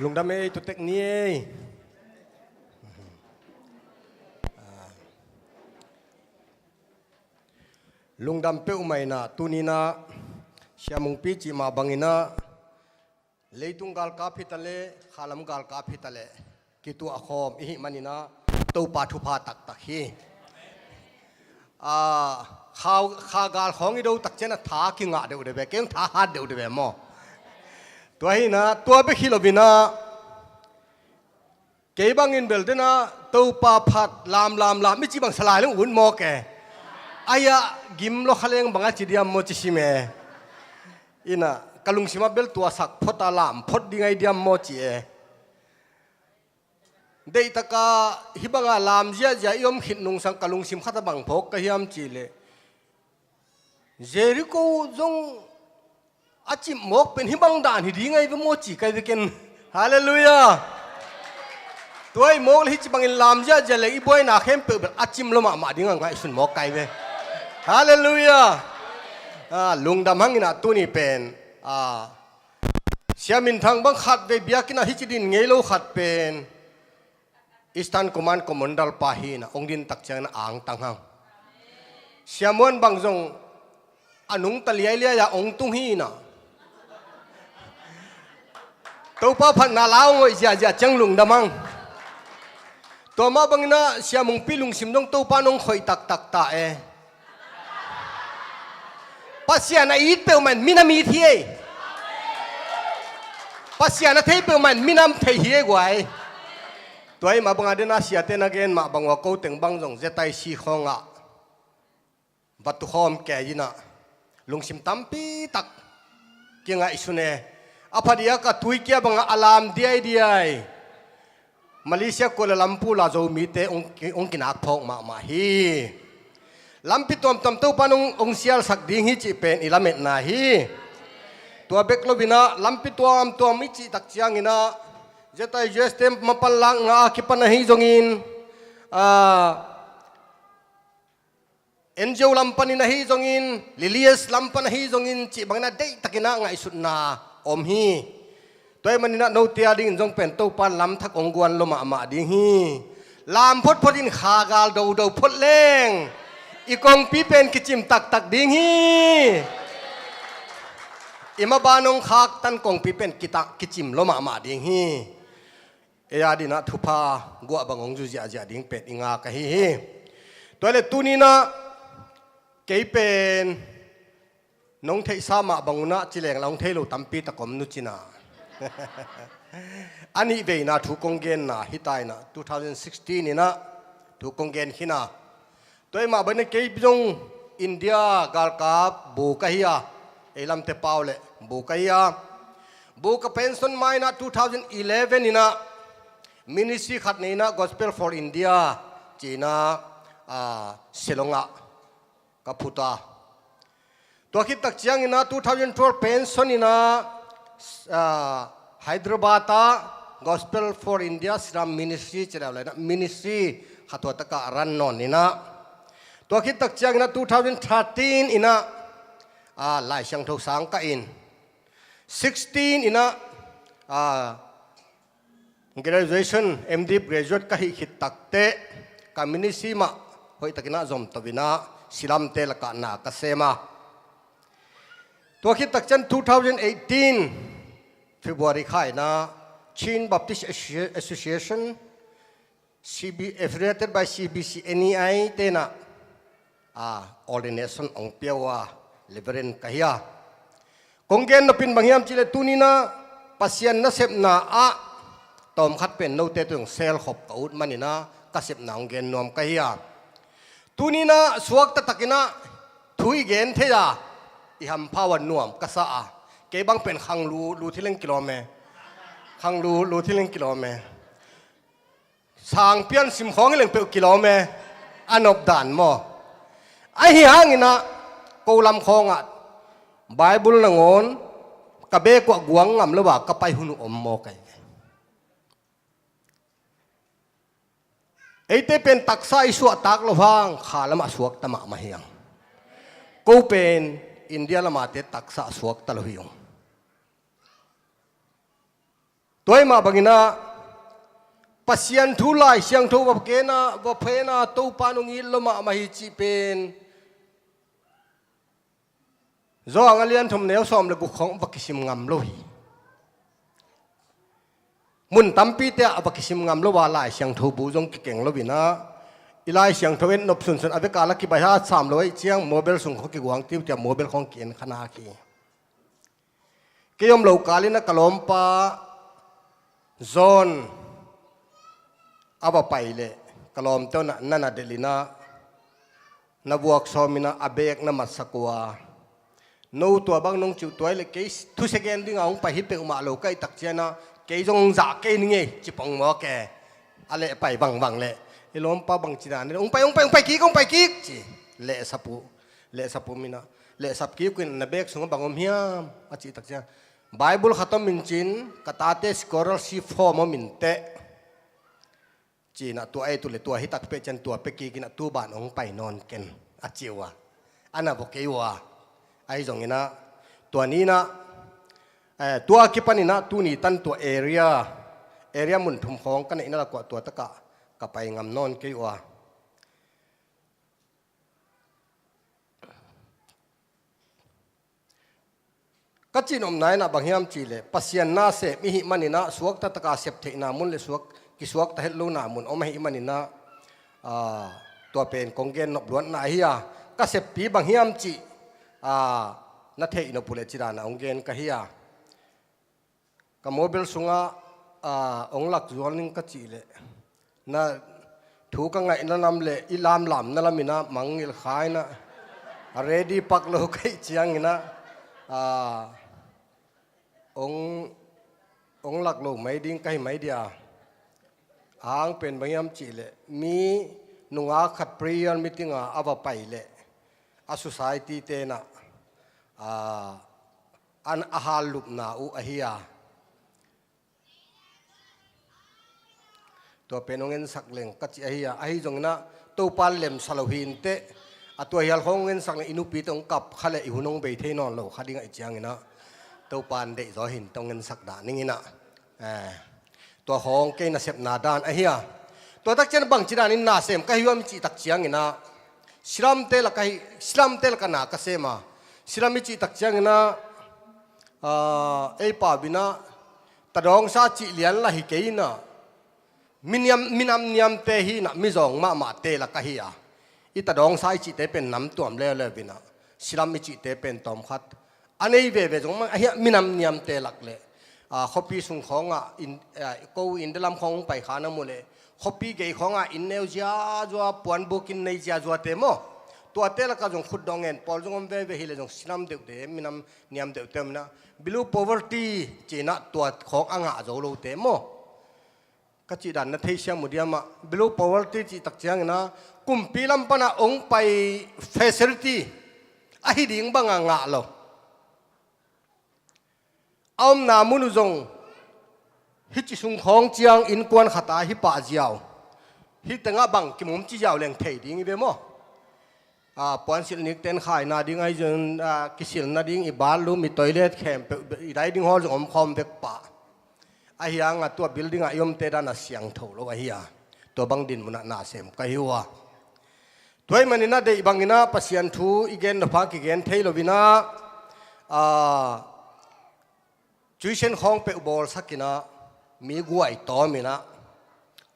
ลุงดำเอ้ตัวเต็กนี่ลุงดำเป้าไม่นะตุนีนะเชียมุงปีจิมาบังอินะเลยตุงกาลกาพิตาเลขลัมกาลกาพิตาเลกิตัวอคอมอิหิมันินะตัวปาทุพาตักตักฮีข้ากาลของอีดูตักเจนะท้ากิงะเดือดเดือดเก่งท้าฮัดเดือดเดือดมั้งตัวฮีนะตัวเบคิโลบินะเก็บบังอินเบลเดนะตัวปาพัดลามไม่จีบังสลายลงหุ่นมอแกอายะกิมโลขเลงบังอาจิเดียมโมจิชิเมอินะกลุงสิมาเบลตัวสักพดตาลามพดดิ่งไอเดียมโมจิเอเดตกาฮิบังอาลามเจียจะยอมขิดนุงสังกลุงสิมขัดบังพกกะฮิมจิเลเจริโกจงอาจิมกเป็นฮิบังดานฮิดิ่งไอเวโมจิไกเวกันฮาเลลูยาตัวไอ้โมกเลยฮิบังอินลามเจียจะเลยอีบอยนาเข้มเปิดอาจิมลมาดิ่งไงสุนมกไกเวฮาเลลูยาลุงดำหังอินะตัวนี้เป็นเสียมินทางบังขัดเวบียกินะฮิจิดินเงโลขัดเป็นอิสตันคอมมานคอมมานดัลปาฮีนะองดินตักเจนะอ่างตังหังเสียมวนบางจงอนุงตะเลียเลียยาองตุงฮีนะตัวป้าพันนาลาวงอยจะจังลุงดำหังตัวมาบังนะเสียมุงปีลุงสิมดงตัวป้านงคอยตักตาปัสยานะอีทเปลมันมินามีเทียปัสยานะเทเปลมันมินามเทียกวยตัวไอ้มาบังอาเดน่าเสียเตนักเกนมาบังว่าเขาแต่งบังจงเจตายสีขงะบัตุขอมแก่ยินะลุงสิมตั้มปีตักเกี่ยงไอสุเน่อภัดียกตุยเกียบังอารามเดียมาเลเซียกัวลาลัมพูลาโจมีเตองกินักพงมาฮีลำพิตอมตัวปนุงเสียลสักดิ่งฮิจิเป็นอิลาเมตนาฮีตัวเบกโลบินะลำพิตัวมิจิตักเชียงอินะเจตายยูเอสเต็มมาพันลังงาคิปันฮีจงอินเอ็นจิโอลำพันฮีจงอินลิลิเอสลำพันฮีจงอินจิบังนาเดตักินะงาอิสุนาอมฮีตัวมันนี่นะโนเตียดิ่งจงเป็นตัวปันลำทักองกวนลมาดิ่งฮีลำพดอินขากาลดูพดเล่งอีกองปีเป็นกิจิมตักดิ่งฮีอิมาบานงขากตันกองปีเป็นกิจิมลมาดิ่งฮีเอียดีนะทุพากัวบังองจุจะดิ่งเป็ดอิงากะฮีตัวเลตุนีนะเกยเป็นน้องเทสามาบังนะจิเลงลองเทโลตัมปีตะกอมนุจินาอันนี้เวนะทุกองเกนนะฮิตายนะ2016นี่นะทุกองเกนฮินะตัวมาบันเกยจงอินเดียกาลกาบูกะฮิยาเอลัมเตปาวเลบูกะฮิยาบูกะเพนสันไมนะ2011นี่นะมินิสทรีขัดนี่นะ Gospel for India จีน่าศิลงะกับพุทธาตัวคิดตักเชียงนี่นะ2012เพนสันนี่นะไฮดราบาด Gospel for India สรามมินิสทรีจะเรียกอะไรนะมินิสทรีขัดตัวตะการันนอนนี่นะตัวคิดตักเชียงนะ2013อินะหลายช่างทุกสังกัอิน16อินะgraduation MD graduate ก็ฮิคิดตักเตะกามินิซีมาหอยตะกินะจอมตวินะศิลามเตละกันนากเซมาตัวคิดตักจัน2018 February ข่ายนะ Chin Baptist Association affiliated by CBC NEI เตนะordination องเปียวว่าเลเวเรนkahia กงเกนนปินบางยามจิเลตุนีนะปัสยันนะเสพนาตอมขัดเป็นโนเตตุงเซลขบกอุดมันนี่นะกเสพนาองเกนนวมkahia ตุนีนะสวกตะตะกินะทุยเกนเทียอิหัมภาวันนวมกษาเกบังเป็นขังรูที่เล่นกิโลเมตรขังรูที่เล่นกิโลเมตรสางเพียนสิมของเล่นเปกิโลเมตรอันอบด่านมอไอ้เหี้ยงินะกูลำคองอ่ะไบเบิลละงอนกะเบกว่ากวงงำหรือว่ากะไปหุนอมโมไกไอ้เตเป็นตักไซสวตักละฟังขาละมาสวกตะมะมาเฮียงกูเป็นอินเดียละมาเตตักษะสวกตะละหิยง ตัวมาบังนะปัสยันทุลายเสียงทุบเกนะบเพนะตัวปานุงิลลมามาฮิจิเป็นจองัลเลียนทุมเนวสอมเลบุของบักซิมงามโลหิมุนตัมปีเตะบักซิมงามโลวาลายเสียงทุบูจงเก่งโลบินะอีไลเสียงทเวนนบสุนสุนอเวกาลักกิบายฮา300เชียงโมเบลส่งของกิกวางติ้วจะโมเบลของเกียนขนาคีเกี่ยมโลกาลินะกลอมปาโซนอาบไปเลยกลอมเต้านั่นเดลินะนบวกซอมินะอเบกนมัสกัวนูตัวบางนงจิวตัวเลยเกยทุเสกนดิ้งเอาไปฮิปเปอร์มาโลกไอตักเจนะเกยจงจากเกยนี่ไงจิปงหมอแกอะไรไปบังเลยล้มป้าบังจีนนี่องไปกิ๊กจีเละสับมินะเละสับกิ๊กกินนับเบกสงบังอมเฮียมอาจิตักเจไบเบิลขัตมินจินกตาเตสกอร์ซีฟอร์มมินเตจีน่ะตัวไอตัวเลยตัวฮิตักเปจันตัวเปกีกินตัวบ้านองไปนอนกันอาจิวะอันนั้นบอกเกยวะไอ้ตรงนี้นะตัวนี้นะตัวกิปันนี่นะตัวนี้ตั้งตัวเอเรียมุนทุ่มของกันนี่นั่นละกว่าตัวตะกะกับไปงำนอนเกยวะก็จีนอมไหนนะบางยามจีเลยปัสยันนาเสมิหิมันนี่นะสวกตะตะกาเสพเทนามุนเลยสวกกิสวกตะเฮลูนามุนอมหิมันนี่นะตัวเป็นกงเกนนบล้วนนาเฮียก็เสพปีบางยามจีนัทเทอินปุเลจิดานะองเกนก็เฮียก็โมเบลสุงะองหลักจวนนึงก็จีเลยนะถูกกังไงนั่นนำเลยอิลามลำนั่นละมินะมังอิลขายนะเรดี้ปักโลกไอเจียงนะองหลักโลกไม่ดิ้งใกล้ไม่เดียหางเป็นบางยามจีเลยมีนุงอาขัดเปรียนมิติงอาบไปเลยอาสุสัยตีเตนะอันอาหารลุบนาอุอหิยาตัวเป็นองเงินสักเล่งกัจจิอหิยาอหิจงนะตัวปันเล่มสลาหินเตอตัวเฮลของเงินสักอินุปีตองกับขเลอิหุนงเบยเทนอนโลขัดดิ้งไอเจียงนะตัวปันเดจอหินตองเงินสักดานี่นะตัวของเกณฑ์เสพนาดานอหิยาตัวตักเจนบังจีดานินนาเสมก็ฮิวมจีตักเจียงนะสิลัมเตลกันนาก็เสมาสิลัมมิจิตักเจียงนะป่าบินะตะดองซาจิเลียนละฮิเกยนะมินามนิยมเตหีนะมิจงมาเตละก็ฮิยาอีตะดองซาจิเตเป็นน้ำตัวมเลบินะสิลัมมิจิเตเป็นตอมขัดอันนี้เวจงมาฮิมินามนิยมเตลักเลยข้อปีสุงของกูอินเดลัมของไปขานามุเลข้อปีเกยของอินเนวจ้าจัวปวนบุกินในจ้าจัวเตโมตัวเตลก็จงขุดดองเงินพอจงเวฮิเลจงสินามเดือดเดมินามนิยมเดือดเต็มนะบิลู poverty จีน่ะตัวของอ่างอาโจโลเตโมก็จีดันนัทเทียมุดียมาบิลู poverty จีตักเจียงนะกุมปีลำปนะองไป facility อหิดิ่งบังอ่างโลอมนามุนุจงฮิจิสุงของเจียงอินกวนขัตาฮิปะเจียวฮิตงะบังกิมุมจีเจียวเลี้ยงเทดิ้งอีเบโมปอนสิลนิกเต้นขายนาดิ้งไอจนกิสิลนาดิ้งอีบาลูมีทอยเลทแคมป์อีไรดิ้งฮอลจงอมคอมเบกปะไอเฮียงตัวบิลดิ้งยมเตดานาเสียงโถโลไอเฮียตัวบังดินมุนนาเซมก็ฮิวะตัวมันนี่นะเดบังอินะปัสยันทูอีเกนนภากิเกนเทโลบินะจุยเชนของเปอุบอลสักกินะมีกวยต่อมีนะ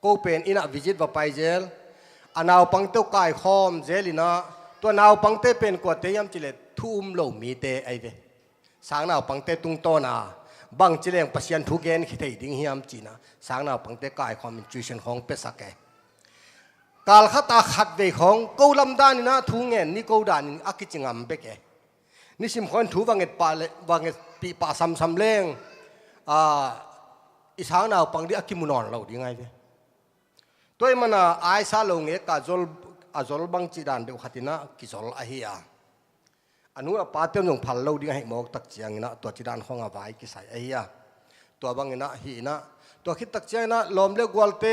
ก็เป็นอินะวิจิตว่าไปเจลอนาวปังเต้ากายคอมเจลินะตัวนาวปังเต้เป็นกว่าเตยมจิเลทุ่มโลมีเตไอเวสางนาวปังเต้ตุงโตนาบังจิเลงปัสยันทุเกนคิดให้ดิ้งฮิยมจีนะสางนาวปังเต้กายคอมจุยเชนของเปสักแกกาลขัตาขัดเวของกูลำดานินะทุ่งเงินนี่กูดานิอากิจิงอัมเบกนี่สิมคนถูวังเงินปาเลวังเงินปีป่าซ้ำเล่งอีสางนาวปังดิอากิมุนอนเราดีไงเว้ตัวมันไอซาลงเอกอาจอลบังจีดันเดียวขัดนะกิจอลอาเฮียอันนู้นป้าเตี้ยนงพันเราดีให้หมอกตักเจียงนะตัวจีดันของอาไว้กิใส่อาเฮียตัวบังนะฮีนะตัวคิดตักเจียงนะลมเล็กวัลเต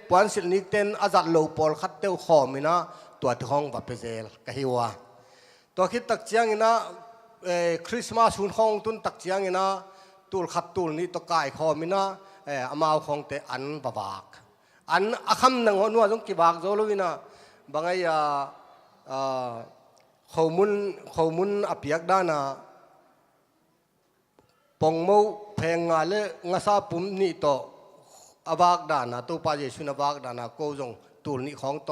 ปวนสิลนิกเต้นอาจัดโลปอลขัดเตี้ยวขอมินะตัวที่ห้องวัดเปเซลกะฮิวะตัวคิดตักเจียงนะคริสต์มาสหุ่นห้องตุนตักเจียงนะตูลขัดตูลนี่ตัวกายคอมินะ อามาของเตอันบวากอันอาคำนังหัวนัวต้องกีบากโจลวินะบางไอ้ข้อมูลอภิยักด้านะปองมูเพงงาเลงาซาปุ่มนี่โตอวากด้านะตัวปาเยชุนอวากด้านะโกจงตูนี่ของโต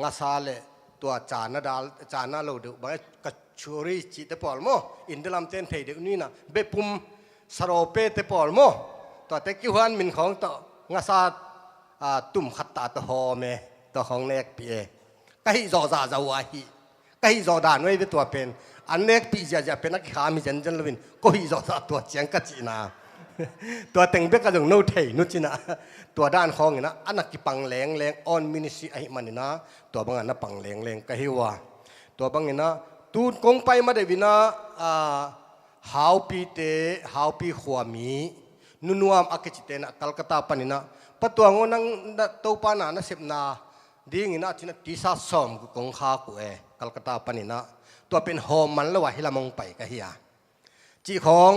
งาซาเลตัวจานาดาลจานาโลดูบางไอ้กัจฉุรีจิตเตปอลโมอินเดลัมเตนเทเดนี่นะเบปุ่มสโรเปเตปอลโมตัวเตกิวันมินของโตงาซาตุ่มขัดตาตะหอเมตัวของเนกปีเอก็ให้จอซาจาวาฮีก็ให้จอดานไว้เป็นตัวเป็นอันเนกปีจะเป็นนักขามีจันจันลวินก็ให้จอซาตัวเจียงกัจีนาตัวเต็งเบกกระดงโนเทนุจินะตัวด้านของนี่นะอันนักกิปังแรงออนมินิซีไอมันนี่นะตัวบางอันนับปังแรงก็ให้ว่าตัวบางนี่นะตูนกงไปมาได้วินะฮาวปีเตฮาวปีขวามีนุวมอักจิเตนะกัลกัตตาปนินะปัตัวงนังตัวปานานะเสพนาดิ้งนะที่นั่นทิศสอมกุกงข้ากุกัลกัตตาปนินะตัวเป็นโฮมมันละวะฮิลามงไปก็เฮียจีของ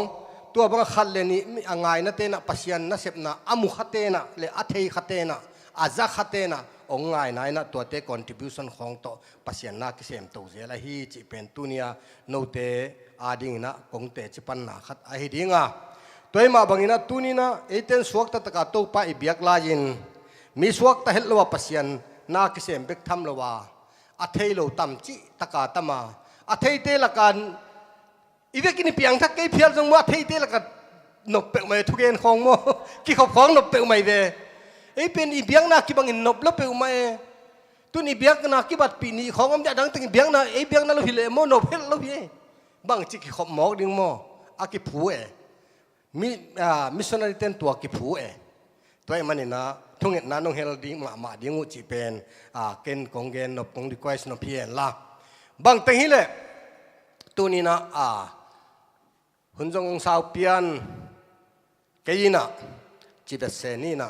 ตัวบางขัดเลนี่อ่างไงนะเตนะปัสยันนะเสพนาอามุขัดเตนะเลอัตเทขัดเตนะอาจักขัดเตนะองไงนายนะตัวเต contribution ของตัวปัสยันนะกิเสมตัวเจละฮีจีเป็นตัวเนียโนเตอาดิ้งนะกงเตจิปันนะขัดไอดิ้งอ่ะตัวมาบางอินะตุนีนะเอเทนสวกตะตะกาตัวไปเบียกลาจินมีสวกตะเฮลลวะปัสยันนาคิเซมเบกทำลวะอัฐเฮโลตัมจิตะกาตมาอัฐเฮเตละกันอีเวกินเปียงทักเกยเพียรจงว่าอัฐเฮเตละกันนบเปกไม่ทุกเอ็นของโมกี่ขบของนบเปกไม่เวไอเป็นอีเบียงนาคิบังอินนบแล้วเปกไม่ตุนีเบียงนาคิบัดปีนี้ของอมจะดังตึงเบียงนาไอเบียงนาเราพิเลโมนบเฮลเราพิบางจิกี่ขบหมอกดึงโมอากิผูมิชชันนารีเต็นตัวกิผูตัวไอ้มันนี่นะทุ่งเห็ดนั้นน้องเฮลดิ้งมาดิ้งอุจิเป็นเกณฑ์ของเกณฑ์นบกงดีกว่าสนบเพียนละบางแต่ฮิเลตัวนี้นะหุ่นจงสาวเปียนเกยินะจีเบเซนี่นะ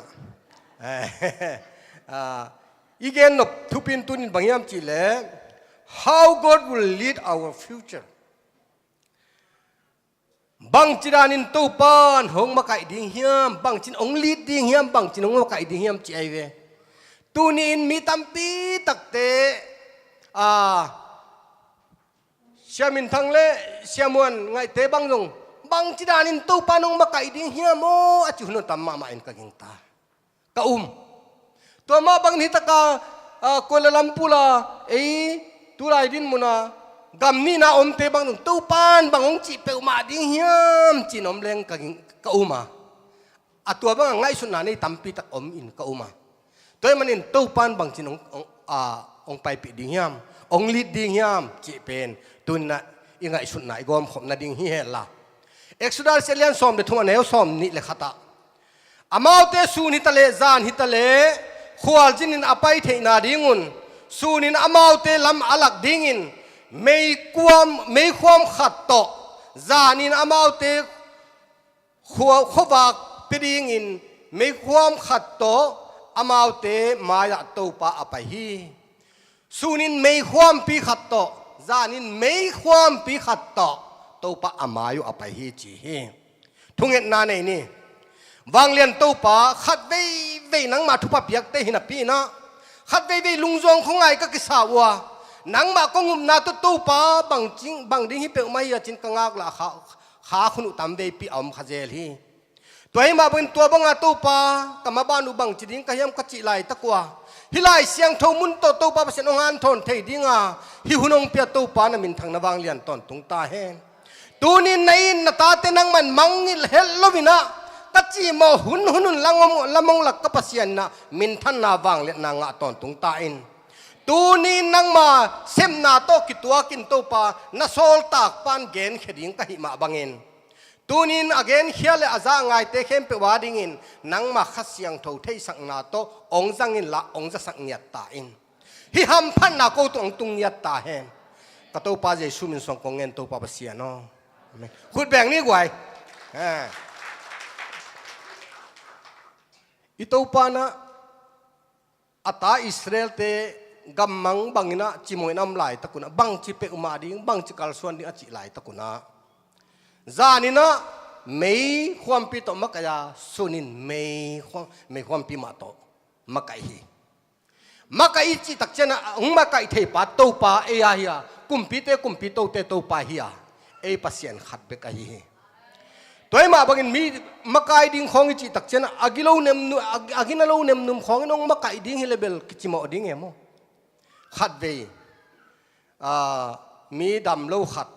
อีเกณฑ์นบทุพินตัวนี้บางอย่างจีเล่ how God will lead our futureบางจีรานินตูปานหงมาไก่ดิ่งเฮียมบางจีนองลีดดิ่งเฮียมบางจีนองมาไก่ดิ่งเฮียมจีไอเวตูนินมีตัมปีตักเตเสียมินทั้งเล่เสียมวนไงเตบางจงบางจีรานินตูปานหงมาไก่ดิ่งเฮียมโอ้อาจุนตัมมามาอินกังตากะตัวมาบางนิตกากัวลาลัมพูลาตุไรดินมุนากำนี่นะอมเตบังตู้ปานบางองจีเปลมาดิ้งเฮียมจีนอมเลงกะอุมาตัวบางไงสุดนานี่ตัมปีตักอมอินกะอุมาตัวมันอินตู้ปานบางจีนองไปปิดิ้งเฮียมองลิดดิ้งเฮียมจีเป็นตุนนะยังไงสุดนาอีกอมขมนาดิ้งเฮียละเอ็กซ์ดาร์เซเลียนซอมเดทุกวันเอลซอมนี่เลขตาอามาเตสูนิตะเลจานฮิตะเลขวาลจินินอภัยเทนาดิ้งุนสูนินอามาเตลำอลักดิ้งินไม่ความขัดต่อจานินอามาเตขวบากเปรียงินไม่ความขัดต่ออามาเตมายาตัวปะอภัยฮีสุนินไม่ความปีขัดต่อจานินไม่ความปีขัดต่อตัวปะอามายุอภัยฮีจีฮีทุกเงินนาในนี่วางเลียนตัวปะขัดเวนังมาทุบเปียกเตหินปีนะขัดเวลุงจงของไงก็กิสาวะนังมาก็งุมนาตู้ปะบางจริงบางดิ้งฮิเปอไม่ยาจินกังอักละขาคุณอุตามเวปีอมขจเจลีตัวให้มาเป็นตัวบางตู้ปะกับมาบ้านุบางจิดิ้งก็ยังกจิไลตะกัวฮิไลเสียงทมุนตู้ปะเป็นองานทนเทดิ้งฮิหุนงเปียตู้ปะนั่นมินทางนวางเลียนตอนตุงตาเฮตูนี่ในนาตาเตนังมันมังนิลเฮลโลวินะกจิโมหุนละมงหลักกับเสียนนะมินทันนาวางเลียนนางตอนตุงตาอินตูนี่นังมาเซมนาโตกิตัวกินโตปานาโซลตากปานเกนเขดิงกะหิมาบังเงินตูนินอเกนเฮียเลอาจางไงเตเข้มเปวาดิงินนังมาขัดเสียงโทเทสังนาโตองจังอินละองจะสังเนียตาอินฮิฮัมพันนาโกตุงตุงเนียตาเฮมกะโตปาเจสุมินสงกงเงินโตปาเสียโนขุดแบ่งนี่กว่าอิโตปานะอัตาอิสราเอลเตกำมังบังนะจิมวยน้ำไหลตะกุนะบังจิเปอุมาดิ้งบังจิกัลส่วนดิ้งจิไหลตะกุนะจานินะ ไม่ความปีโตมักยาสุนินไม่ความปีมาโตมักไอฮีมักไอจิตักเจนะมักไอเทปาโตปาเอียฮียกุมปีโตเตโตปาฮียเอปัสยันขัดเบกไอฮีตัวมาบางทีมีมักไอดิ้งของจิตักเจนะอากิโลเนมนุมของน้องมักไอดิ้งเฮเลเบลกิจิโมดิ้งเอโมขัดเวมีดำโลขัด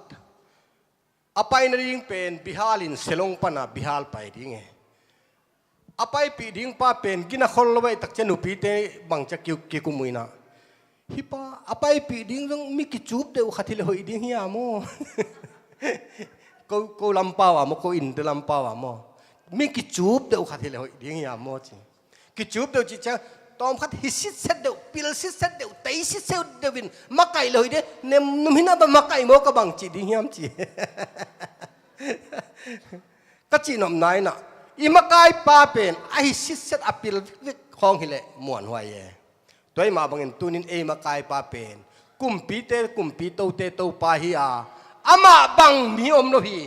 อภัยนริงเป็นบิฮาลินเซลงปนาบิฮาลไปดิ้งอภัยปีดิ้งป้าเป็นกินคนละไว้ตักเจนุปีเตบังจะกิกุมุยนะฮิปาอภัยปีดิ้งต้องมีกิจูบเดียวขัดที่เลยหอยดิ้งเฮียโมก็ลำปาวโมก็อินเดลำปาวโมมีกิจูบเดียวขัดที่เลยหอยดิ้งเฮียโมจีกิจูบเดียวจีจ้าตอมขัดฮิสิเซเดียวพิลสิเซเดียวเตยสิเซเดียววินมักไก่เลยเด้เนมนุ่มหินาบมักไก่โมก็บังจีดิ้งเฮียมจีก็จีนอมนายนะอีมักไก่ป้าเป็นไอสิเซตอพิลวิของฮิเลมวนหัวเย่ตัวมาบังเอิญตัวนี้เอมักไก่ป้าเป็นกุมปีโตเตโตปาฮิอาอามาบังมีอมโลฮี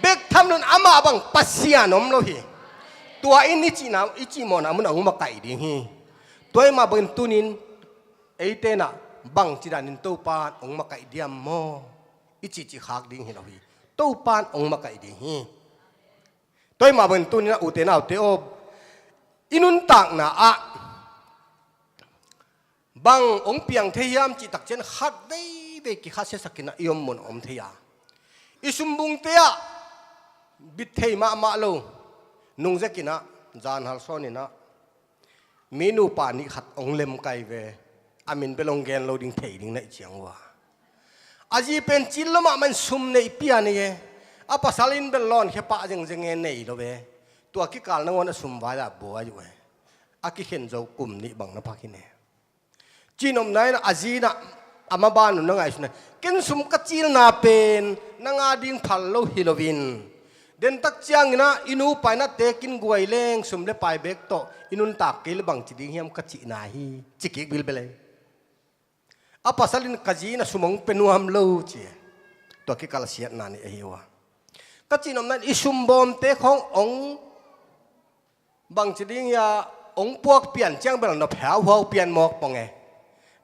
เบกทำนั้นอามาบังปัสยานอมโลฮีตัวอินนิจินาอิจิโมนามุนองมาไก่ดิ้งฮีตัวมาบังตุนินเอเตนะบังจิดานินโตปานองมาไก่เดียมโมอิจิขากดิ้งฮีโลฮีโตปานองมาไก่ดิ้งฮีตัวมาบังตุนินอุเตนะอุเตโออินุนตักนะอะบังองเปียงเทียมจิตักเจนขัดเวกิขัดเสสกินะยมมุนอมเทียอิสุมบุงเตียบิดเทมาโลนุงเจกินะจานฮัลโซนินะเมนูปานิขัดองเลมไกเวอามินเปลงเกนโลดิงเทดิงในเจียงว่าอาจีเป็นจิลมามันซุมในปียนี่อาภาษาลินเป็นลอนแค่ปะจังเงินในโลเวตัวกิกาลนังวันซุมวายบัวอยู่อากิเห็นเจ้ากลุ่มนี้บังนับพักินเนจีนอมนายนะอาจีนะอามาบานุนังไงสุนัยกินซุมกัจจิลนาเป็นนังอาดิงพัลโลฮิโลวินเดินตักจียงนะอินูไปนะเตกินกวยเลงซุมเลไปเบกโตอินุนตักกิลบังจิดิงเฮียมกัจจินาฮีจิกิบิลเบลอาภาษาลินกัจจีนะซุมงเป็นวามโลจีตัวกิกาลเสียนานี่เอฮิวะกัจจินอมนั้นอิซุมบอมเตขององบังจิดิงยาองพวกเปลี่ยนเจียงเบลนบแผวหัวเปลี่ยนหมอกปองไง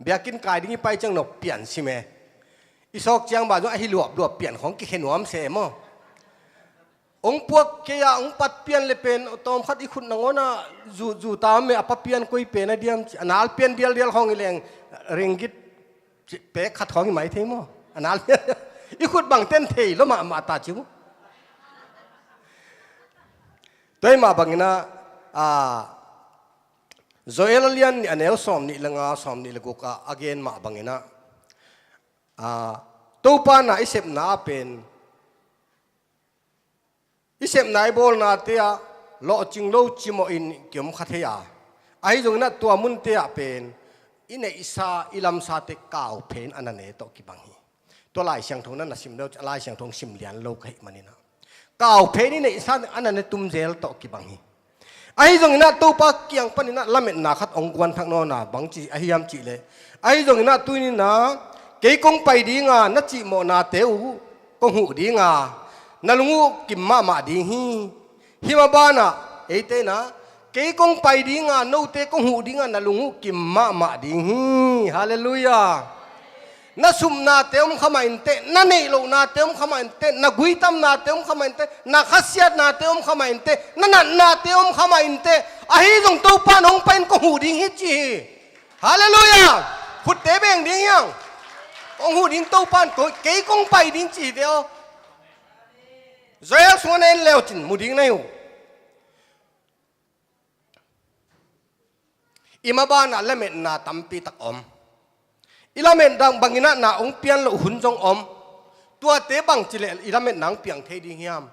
เบียกินกายดิ้งไปจังหนกเปลี่ยนใช่ไหมอีสอกเจียงบาดว่าไอ้รวบเปลี่ยนของกิเขนหัวมเสมอองพวกเกียองปัดเปลี่ยนเลยเป็นตอมขัดอีคุณนังวนะจูตามเมอปัดเปลี่ยนกุยเป็นนะเดียมนาลเปลี่ยนเดียลของอีแรงเริงกิดเป๊ะขัดของอีไหมเทมอนาลอีคุณบังเต้นเทแล้วมาตาจิ๋วตัวมาบังนะโซเอลเลียนอันเอลสอมนี่ละงาสอมนี่ละกุกอาเกนมาบังเงินะตัวปานะอิเซปนาเป็นอิเซปนายบอลนาเตียโลจิงโลจิโมอินเกี่ยมขัดเทียไอ้ตรงนั้นตัวมุนเตียเป็นอินเนอิซาอิลัมซาเตก้าวเพนอันนั้นเอโตกิบังฮีตัวลายเสียงทงนั้นนะสิมเลลายเสียงทงสิมเลียนโลกให้มันนี่นะก้าวเพนนี่เนอิซาอันนั้นเนตุมเซลโตกิบังฮีไอ้ตรงนั้นตัวปักเกียงปนินะละเม็ดนาขัดองกวนทั้งโน่นนะบางจีไอ้ยามจีเลยไอ้ตรงนั้นตัวนี้นะเกี่ยกงไปดีงานัดจีโมนาเตวกงหูดีงานาลุงกิมมาดีฮีฮิมาบานะเอเตนะเกี่ยกงไปดีงาโนเตกงหูดีงานาลุงกิมมาดีฮีฮาเลลูยานาซุมนาเตมขมาอินเตนาเนโลนาเตมขมาอินเตนากุยตัมนาเตมขมาอินเตนาขัสยัดนาเตมขมาอินเตนาเตมขมาอินเตอาฮิจงตัวปานองเป็นกหูดิ้งฮิจีฮาเลลูยาพุทธเตเบงดิ้งยังองหูดิ้งตัวปานเกยกงไปดิ้งจีเดียวเจ้าส่วนนั้นแล้วจินมุดิ้งไหนอยู่อิมาบานะเลเมนนาตัมปีตักอมอิลาเมนดังบางอินะนาองเปียนละหุ่นจงอมตัวเตบังจิเลอิลาเมนนังเปียงเทดีเฮียม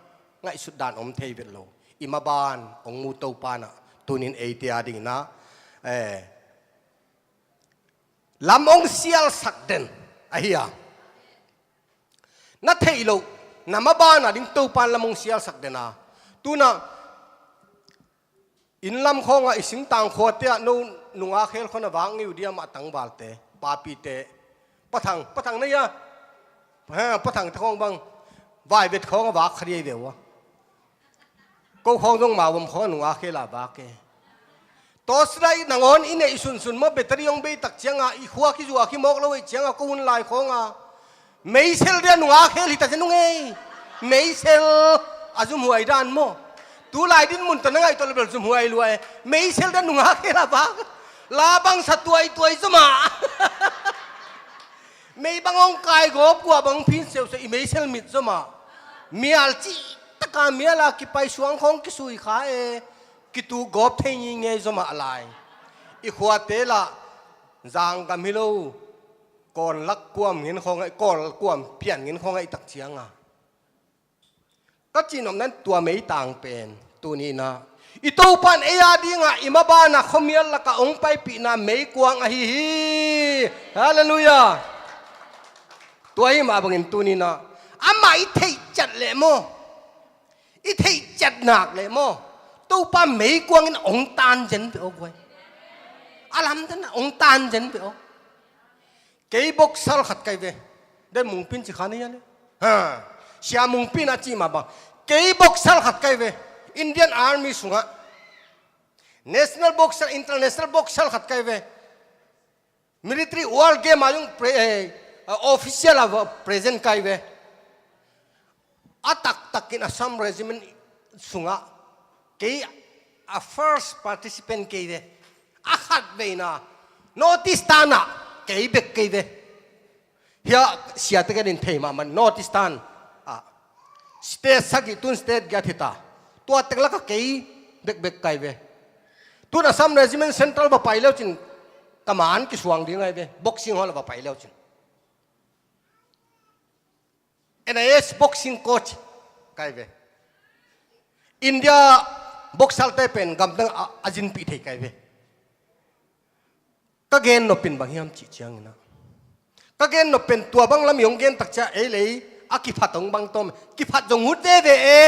ไงสุดดานอมเทวิโลอิมาบานองมูโตปานะตุนินเอเตียดิงนะลำองเซียลสักเดนไอ้เฮียนัทเทโลนามาบานะดิงโตปานลำองเซียลสักเดนะตัวน่ะอินลำของอิสิงตังโคเตียนูนุงอาเคลคนวางอยู่เดียมาตังบาลเตปาปีเตปะทังนี่ยะปะทังทองบังวายเบ็ดของว่าคดีเดียว ko khong dong ma bom kho nuwa khe la ba ke tosrai nangon ine isun sun mo battery ong be tak chianga I khuwa ki zuwa ki mok lo we chianga ko hun lai khonga meisel dia nuwa khe li ta jenu nge meisel azum huai dan mo tu lai din mun tan ngai to le zum huai luai meisel dia nuwa khe la ba labang satuai tuai zuma mei bangong kai gop kwa bang phin sel se meisel mit zuma mial chi taka miala ki pai suang khong ki sui kha e ki tu gop thei ni nge zoma alai I khwa te la zang kam hilo kon lak kwam ngin khong ai kol kwam pian ngin khong ai tak chianga ka chinom nan tua mei tang pen tu ni na ito pan eya dinga imaba na khomial la ka ong pai pi na mei kwang a hi hallelujah tuai ma bangin tu ni na ama I thei chat le mo I thei chat nak le mo tu pa mei kwang in ong tan jen pe o kwai alam tan ong tan jen pe o kei bok sal khat kai ve de mung pin chi khani ya le ha sia mung pin a chi ma ba kei bok sal khat kai ve Indian Army sunga National Boxer International Boxer khat kai ve military world game ayung official of present kai ve atak takin Assam regiment sunga kei a first participant kei ve akhat ve na notice tana kei bek kei ve hia sia te kan thei ma man notice tan a state sagi tun state gathita tua tekla ka kei bek kai ve tun Assam regiment central ba pai leo chin kaman ki suang ding ai ve boxing hall ba pai leo chin NIS boxing coach kai ve India boxal te pen gam tang ajin pi thei kai ve ka gen no pin bang hiam chi chiang na ka gen no pen tua bang lam yong gen tak cha e lei a ki phatong bang tom ki phat jong hut ve ve e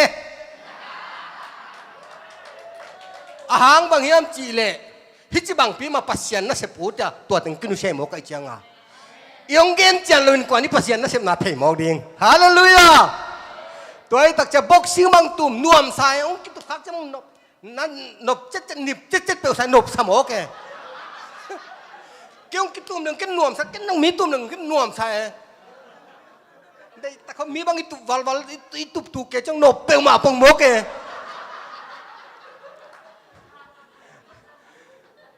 ahang bang hiam chi le hi chi bang pi ma pasian na se pu ta tua teng kinu se mo kai chiang a yong gen chan lun kwa ni pasian na se na thei mo ding hallelujah toy tak cha boxing bang tum nuam sai ong ki tu khak chang nop nan nop chet nip chet pe sai nop samo ke kêu cái tùm đừng cái nuông sao cái nông mí tùm đừng cái nuông sao đây ta không mí bằng cái tụp vào cái tụp tụp cái trong nộp bèo mà bông mố kìa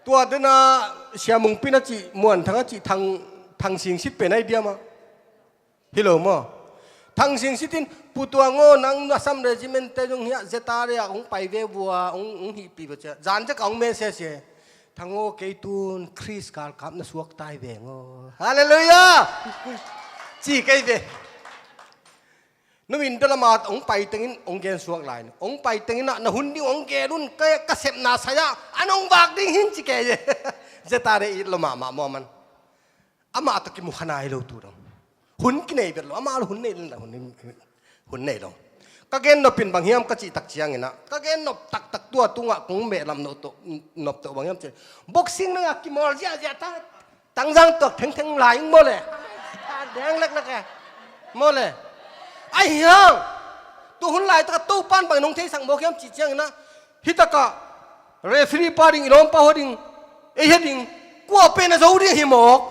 tua đến na xe mùng pin chị muộn thằng chị thằng sinh xít bên này đi mà hiểu mà thằng sinh xít tin pu tua ngô nang na sam regiment te jong hiya zeta re ông pai ve bua ông hi pi ba cha jan chắc ông me se se thằng ngô cây tuôn Chris cả cảm nó suốt tai về ngô hallelujah chỉ cây về nó mình đó là mà ông bay tiếng ông gen suốt lại ông bay tiếng nó hun đi ông gen luôn cái sẹp na say anh ông vác đi hin chỉ cây vậy giờ ta đây lo mà man ama ta cái mukha này lâu tu đâu hun cái này biết lo ama hun này là hun này đâu các gen nó pin bằng hiam các chị tắc chiang ina các gen nó tắc tua tung ngạ cũng mẹ làm nộp tổ bằng hiam chứ boxing nó ngạ kim mol zia ta tăng giang tuột theng lại mô lệ đang lắc kìa mô lệ ai hiang tu hun lại ta tu pan bằng nông thế sang boxing chị chiang ina hít ta cả referee paring ilom pa hoding heading qua pen na dấu đi hi mok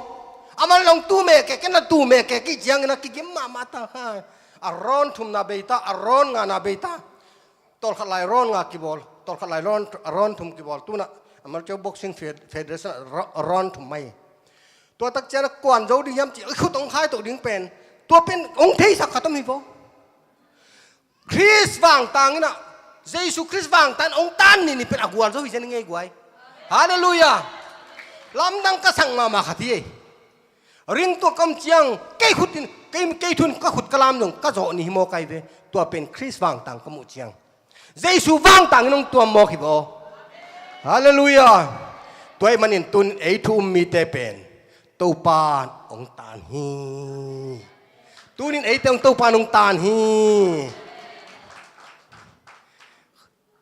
amal long tu mẹ cái na tu mẹ cái chiang ina cái kiếm mà ta ha aron thum na beita aron nga na beita tol khalai ron nga kibol tol khalai aron thum kibol tuna amal cho boxing federation aron thum mai tua tak chana kwan zo di yam chi khu tong khai to ding pen tua pen ong thei sak khatam hi bo Chris wang tang na Jesus Chris wang tan ong tan ni pen agwal zo hi chen ngai gwai hallelujah lam dang ka sang ma khati ring to kam chiang cây khutin cây thun ka khut kalam nong ka zo ni mo kai ve tua pen Chris wang tang ka mu chiang Jesus wang tang nong tua mo ki bo hallelujah toy manin tun ei thu mi te pen to pa ong tan hi tunin ei tong to pa nong tan hi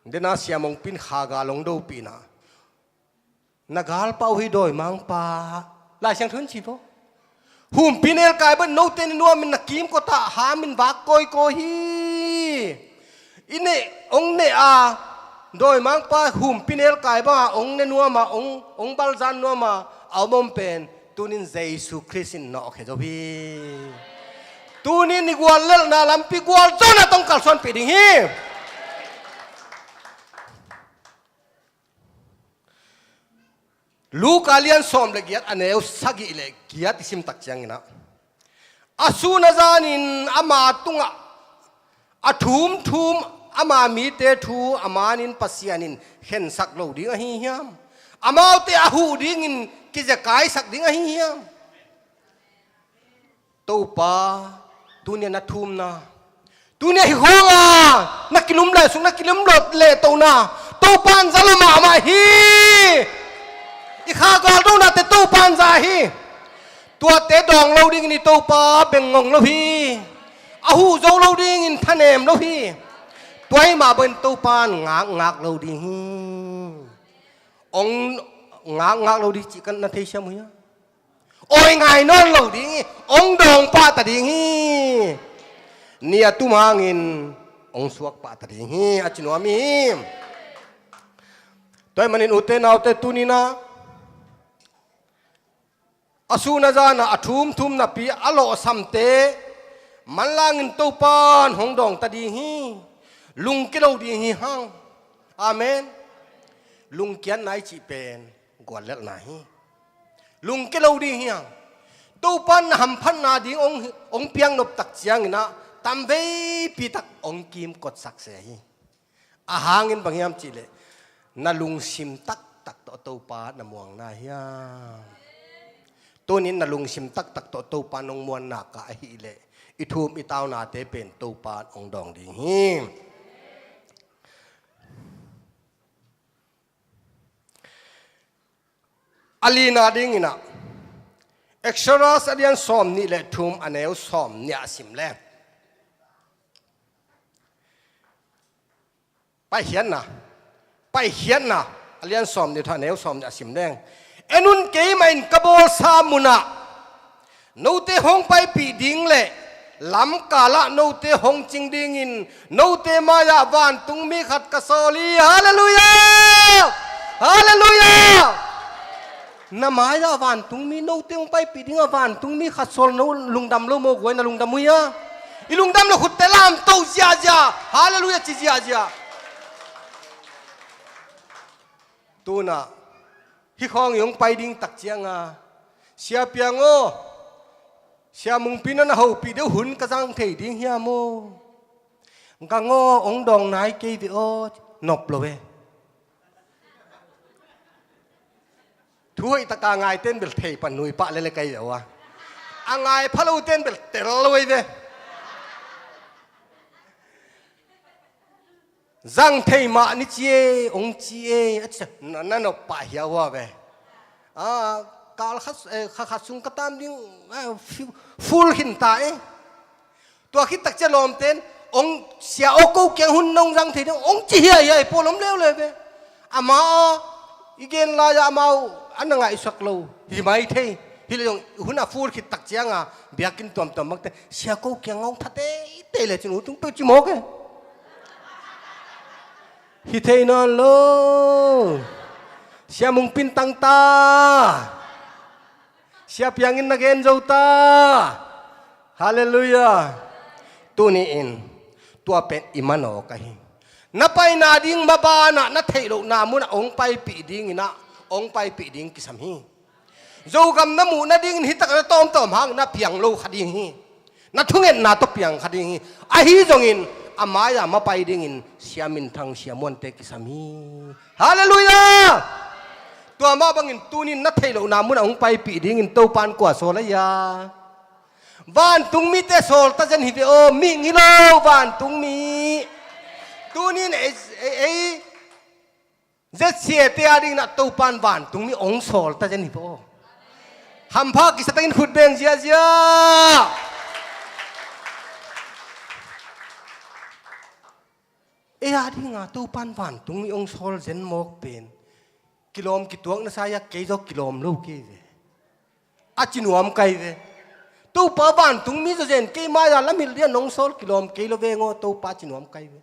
dena siamong pin khaga long do pina nagal pau hi doi mang pa lai sang thun chi bo hum pinel kai ban no ten no min nakim ko ta ha min va koi ko hi อินเนองเนอาโดยมังป้าหุ่มพินเอลกายบ้าองเนนัวมาองบัลจันนัวมาเอาบอมเป็นตูนินเยซูคริสต์นอกเจ้าพี่ตูนินนิกวาลเลนาลัมปิกวาลจนะต้องกัลซอนปีดิ่งฮีลูกอาเลียนสอมเลกียดอันเอวสักิเลกียดที่สิมตักจังนะอาสูนจานินอามาตุงอาทุมอามามีเตทูอามานินปัสยานินเห็นสักโลดิ้งอหิยามอามาเตอาหูดิ้งินกิจกายสักดิ้งอหิยามตัวป้าตัวเนี่ยนัดทุมนะตัวเนี่ยหิวอ่ะนักกิลุมเลยสุนักกิลุมหลดเลยตัวน่ะตัวปานซาลมามาฮีอีข้ากอลตัวน่ะเตตัวปานซาฮีตัวเตดองเราดิ้งนี่ตัวป้าเบ่งงงเราพี่อาหูโจเราดิ้งินทะเนมเราพี่ตัวให้มาเป็นตัวปานงากเราดิ้งองงากเราดิ้งจิกันนาทีเชื่อมั้ยโอ้ยไงนอนเราดิ้งองดองป้าตาดิ้งเนี่ยตุ้มหางินองสวกป้าตาดิ้งอาจินวามีตัวมันอินอุเตนเอาเตตุนีนะอาสูนาจานะทุมนะปีอโลสัมเตมันลางินตัวปานหงดองตาดิ้งลุงเกลาดิ้งฮังอาเมนลุงเกียนไหนจีเป็นกวนเล็กไหนลุงเกลาดิ้งฮังตัวปานหำพันนาดิ้งองเปียงนบตักเจียงนะตามเวปีตักองกิมกดสักเสียอาหางินบางยามจีเลนาลุงซิมตักตัวปานนมวงนาเฮียตัวนี้นาลุงซิมตักตัวปานองมวนนักกะฮิเลอิทูมอิตาวนาเตเป็นตัวปานองดองดิ้งฮีอาลีนาดิ้งนะเอ็กซ์ราสเดียนสอมนี่แหละทุมอันเอวสอมเนี่ยสิมแลไปเขียนนะอาลียนสอมนี่ท่านเอวสอมเนี่ยสิมแรงเอ็นุนเกย์มันกบฏสามุนะนูเตหงไปปีดิ้งเลยลำกาละนูเตหงจิงดิ้งินนูเตมายาบานตุงมีขัดกะโซลีฮาเลลูยาฮาเลลูยาน้ำมายาวันตุงมีโนเตียงไปปีดิ้งวันตุงมีขัดโซลโนลุงดำโลโมกวยนะลุงดำมุยะอีลุงดำเราขุดเตลามโตเจียเจียฮาเลลูยาเจียเจียตัวน่ะฮิคองยงไปดิ้งตักเจียงอ่ะเสียเปียงโอเสียมุงปีนั้นเขาปีเดียวหุ่นกระซังเทดิ้งเฮียโมกังโอองดองนายเกวิโอนบโลเวทุยตะกางไงเต้นเบลเทปันนุยปะเลยเลยไกเดี๋ยววะอ่างไงพะลูเต้นเบลเตลลอยเวจังเทมานิเจองจีเอนั่นปะเหียวะเวกาลขัดสุงกตามดิ้งฟูลหินตายตัวคิดตักจะลมเต้นองเสียโอโกเกียงหุ่นนงจังเทดิ้งองจีเฮียใหญ่ปอลมเลี้ยวเลยเวอามาอีเกนลายามาอันนั้นไงสักลูฮิไม่เทฮิเลยหุ่นฟูลคิดตักเจียงเบียกินตัวมักแต่เสียโกเกียงองทัดเตเลยจิ๋วตุ้งตัวจิ๋มอกฮิเทนอนโลเสียมุงปินตังตาเสียเพียงอินนักเอ็นเจ้าตาฮาเลลูยาตัวนี้อินตัวเป็นอิมันโอกันนับไปนาดิ้งมาบานะนับเทโลนามุนองไปปีดิ้งนะองไปปีดิ้งกิสามีโจกำน้ำมูนัดดิ้งฮิตกระต้มหางนับเพียงโลขดิ้งนับทุ่งเงินนับตบเพียงขดิ้งไอฮิจงอินอามายามาไปดิ้งอินเสียมินทังเสียมวนเตกิสามีฮาเลลูยาตัวมาบังอินตูนินนับเทโลนามุนองไปปีดิ้งอินโตปานกว่าโซลยาวันตุงมีเตโซลตาจันฮิเวโอมิงิโลวันตุงมีตัวนี้เอเจ็ดเสียเตียดิ้งนัดตัวปานวันตรงนี้องค์โสลตาจะหนีพอทำพักกิสตังขุดเบงเจียเจียเออาดิ้งอ่ะตัวปานวันตรงนี้องค์โสลเจนมอกเป็นกิโลมกิตัวนั้นสายเกยจกิโลมลูกเกยอาจินวมไกเวตัวปานวันตรงนี้จะเจนเกยมาอย่างละมิลเลียนองค์โสลกิโลมเกยโลเวงโอตัวปาจินวมไกเว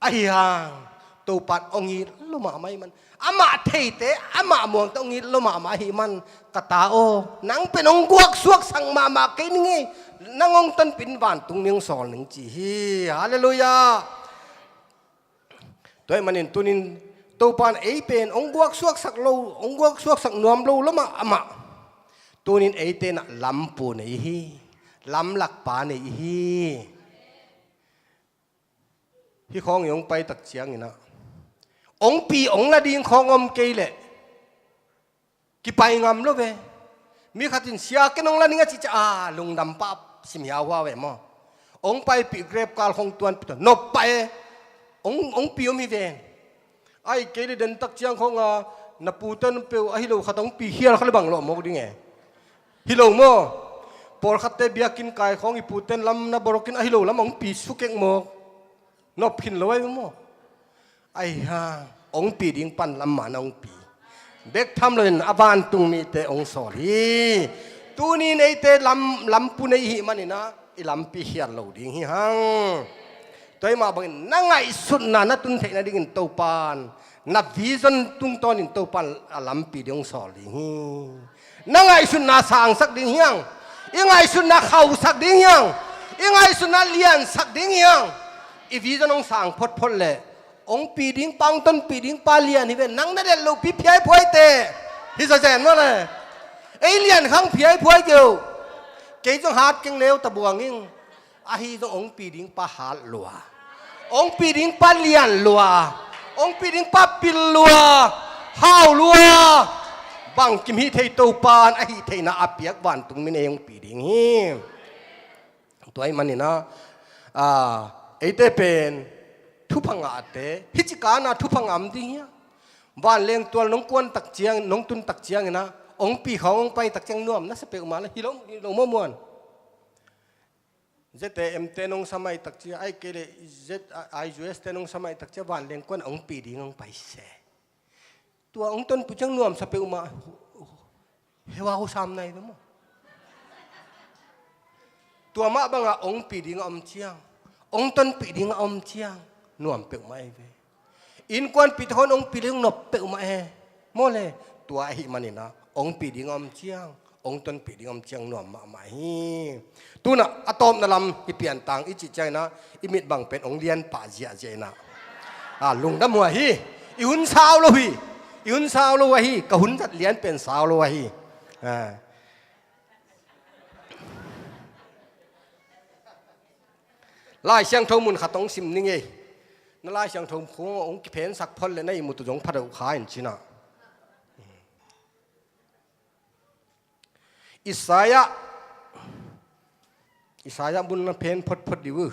ayang tupat ongit luma may man ama teite ama mong ongit luma mahi man katao nang pinongguak suak sang mama kiningi nangong tan pinban tung ning sol ning chi hi hallelujah toy manin tunin tupan ei pen ongguak suak sak lo ongguak suak sak nuam lo lama ama tunin ei te na lampu nei hi lam lak pa nei hi hi khong yong pai tak chiang ina ong pi ong la ding khong om ke le ki pai ngam lo ve mi khatin sia ke nong la ninga chi cha lung dam pa sim ya wa ve mo ong pai pi grep kal khong tuan pi no pai ong pi mi ve ai ke le den tak chiang khong a na pu tan pe a hi lo khatong pi hial khal bang lo mo ding e hi lo mo por khatte biakin kai khong i pu ten lam na borokin a hi lo lam ong pi su kek mo nop phin loi mo ai ha ong pi ding pan lam ma na ong pi bek tham len avan tung mi te ong sol hi tu ni nei te lam pu nei hi manina i lam pi hian lo ding hi hang toy ma bang na ngai sun na tun thei na ding to pan na vision tung ton in to pan lam pi ding sol ding hi na ngai sun na sang sak ding hiang i ngai sun na khau sak ding hiang i ngai sun na lian sak ding hiang i vision ong sang phot phot le ong pi ding pang ton pi ding pa lian hi ve nang na de lo pi phiai phoi te hi sa chen no le ei lian khang phiai phoi keu ke jong hat keng leu ta buang ing a hi jong ong pi ding pa hat lua ong pi ding pa lian lua ong pi ding pa pil lua hao lua bang kim hi thei to pan a hi thei na apiak ban tung min e ong pi ding hi toy manina ei te pen thu phanga ate hichikana thu phangam ding ya van leng tual nong kwan tak chiang nong tun tak chiang ina ong pi khong pai tak chiang nuam na se pe ma la hilong mo muan ZTM te nong samai tak chi ai ke le ZIUS te nong samai tak chi van leng kwan ong pi ding ong pai se tua ong ton pu chiang nuam sa pe ma hewa ho sam nai mo tua ma banga ong pi ding om chiang ong ton pi ding om chiang nuam pe mai ve in kwan pi thon ong pi ding nop pe ma he mo le tua hi manina ong pi ding om chiang ong ton pi ding om chiang nuam ma ma hi tu na atom na lam i pian tang i chi chai na i mit bang pen ong lian pa zia je na lung da mo hi i hun sao lo hi i hun sao lo wa hi ka hun that lian pen sao lo wa hi lai xiang thâu mun khatong sim ning e na lai xiang thâu khong ong ki phen sak phol le nei mu tu jong phadau kha in china Isaya bun na pen phot phot diwu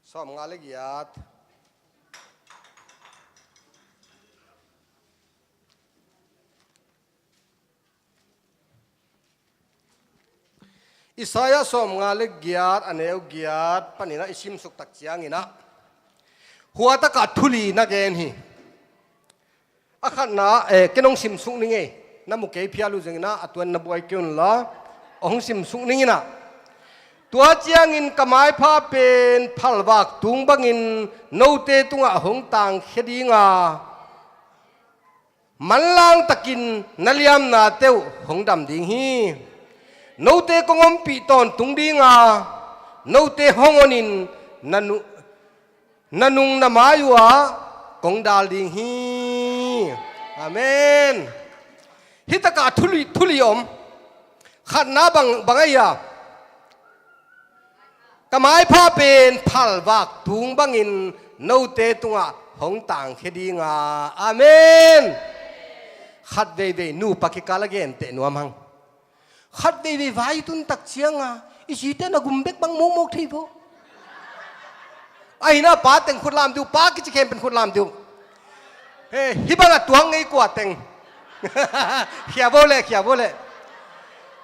som nga le giat Isaya som nga le giat aneu giat panina isim suk tak chiang ina huwa ta ka thuli na gen hi akhat na kenong sim suk ninge na mu ke phialu jengna atwan na buai kyun la ong sim suk ningina tua chiang in kamai pha pen phalwak tung bangin note tunga hong tang khedinga manlang takin naliam na teu hong dam ding hi note kongom pi ton tung dinga note hongonin nanung namayua kong dal ding hi amen hitaka thuli om khat na bangaya kamai pha pen phal wak tung bangin note tunga hong tang khedinga amen khat ve nu pakikala gen te nuam hang khat ve vai tun tak chianga isite na gumbek bang momok thei bo ai na pa teng khut lam du pa ki chi khem pen khut lam du he hi banga tuang ngei kwa teng khia bo le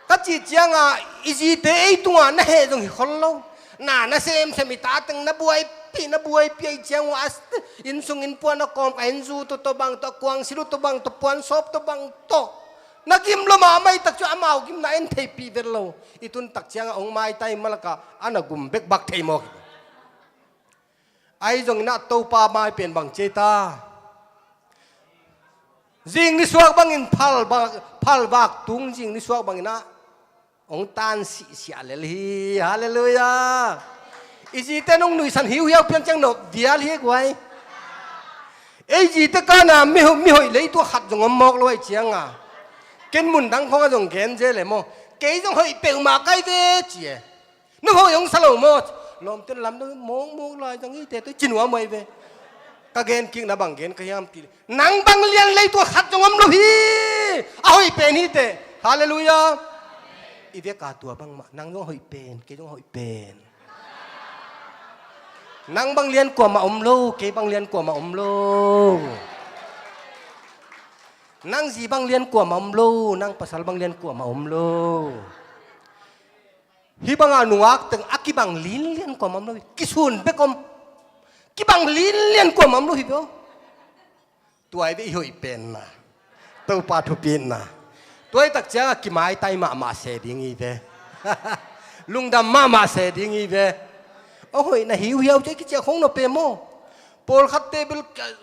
ka chi chianga isite ei tunga na he jong hi khol lo na sem semita teng na buai pi chiang was in sung in puan na kom ain zu to bang to kwang silu to bang to puan sop to bang to นักกิมลมาไม่ตักจะอามากิมนาเอ็นเทปีเวลโลอีตุนตักเชียงองไม้ไตมาละกะอันนักกุมเบกบักเทมอกไอ้จงนักโตปาไม้เป็นบังเจตาจิงนิสวกบังอินพัลบักตุงจิงนิสวกบังอินะองตันสิเสียเลยฮาเลลูยาอีจีเต้นองหนุ่ยสันหิวเหี่ยวเพียงจังหนบเดียร์เฮียกไว้ไอ้จีเต้กันน่ะไม่หอยเลยตัวขัดจงมอกเลยเชียงอ่ะเกินมุนดังเขาก็จงเกินเจเลยมั้งเกี่ยจงหอยเปลวมาใกล้เวจีนึกเขายงสโลโมลมเต้นลำนึกมองลอยจังนี้เต้ตัวจินหัวไม่เวก็เกนกิ้งนะบังเกนก็ยามตีนังบังเลียนเลยตัวขัดจงมโลฮีเอาหอยเป็นนี่เต้ฮาเลลูยาอีเวกาตัวบังมานังจงหอยเป็นเกี่ยจงหอยเป็นนังบางเรียนกว่ามาอมโลเก็บบางเรียนกว่ามาอมโลนังสีบางเรียนกว่ามาอมโลนังภาษาบางเรียนกว่ามาอมโลฮิบังอานุวักตึงอักกิบังลินเรียนกว่ามาอมโลกิสุนเบกอมกิบังลินเรียนกว่ามาอมโลฮิบอตัวไอ้เบยหอยเป็นนะตัวปาทุเป็นนะตัวไอ้ตักเจ้ากิไม้ไตมาเสดิงอีเบลุงดำมาเสดิงอีเบโอ้ยน่าหิวเหี่ยวใจกิจของเราเป็นโม่พอขัดเตเบิล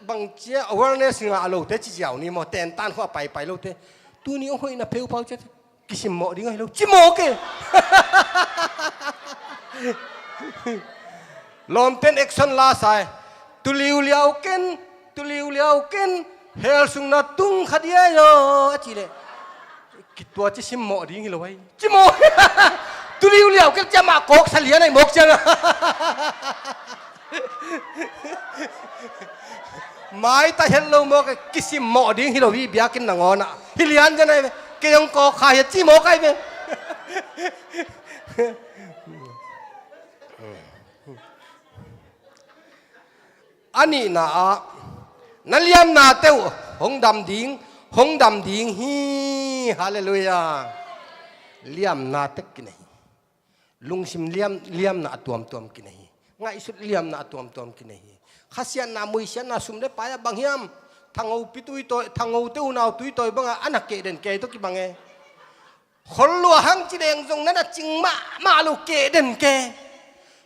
บางเจ้า awareness งาโลเตจิเจ้านี่โม่เต้นตันเข้าไปโลเตตัวนี้โอ้ยน่าเพียวเผาเจ้ากิสิโม่ดิ้งให้เราจิโม่เกลมเต้น action ลาสายตุลิวเลี้ยวเกินเฮลสุงนาตุงขัดเยโยจีเลยกิตัวจิสิโม่ดิ้งให้เราไว้จิโม่ตุลิวเลี้ยวเกินจะมาโกกเสลียในหมกจังไม่แต่เห็นเราโมกกิสิโมดิ้งฮิโรวีเบียกินหนังอ่อนฮิลิอันจะไหนเกี่ยงโกขายจีโมกไอ้เบอันนี้นะนั่นเลี้ยมนาเต้าหงดำดิ้งฮีฮาเลลูยาเลี้ยมนาเต็กกินลุงซิมเลี้ยมนาตัวมกินง่ายสุดเลี้ยมนาตัวมกินข้าเสียนามุยเสียนาสุมได้ไปบางเฮียมทางเอาปิตุยตัวทางเอาเต้าหนาวตุยตัวบางอันนักเกเดนเกตุกิบังคนลัวหังจีเดงตรงนั้นจริงมาลูกเกเดนเก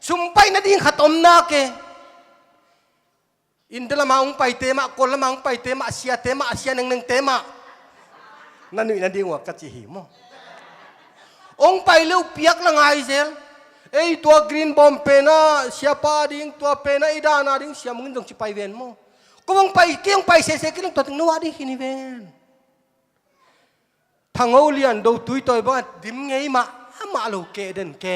สุมไปนั่นดิ้งขัดอมนาเกอินเดลมาองไปเตมะคนละมาองไปเตมะเสียหนึ่งเตมะนั่นนี่นั่นดิ้งว่ากัจจิหิมองไปเลี้ยวเปียกละไงเซลไอตัวกรีนบอมเปน่าเสียปาดิ้งตัวเปน่าอีดานาดิ้งเสียมึงต้องจิไปเวนมั้งก็มองไปเกี่ยงไปเสียกินตัวถึงนัวดิ้งหินเวนทางเอาเลียนดูตุยตัวบ้านดิ้มไงมาลูกเกเดนเก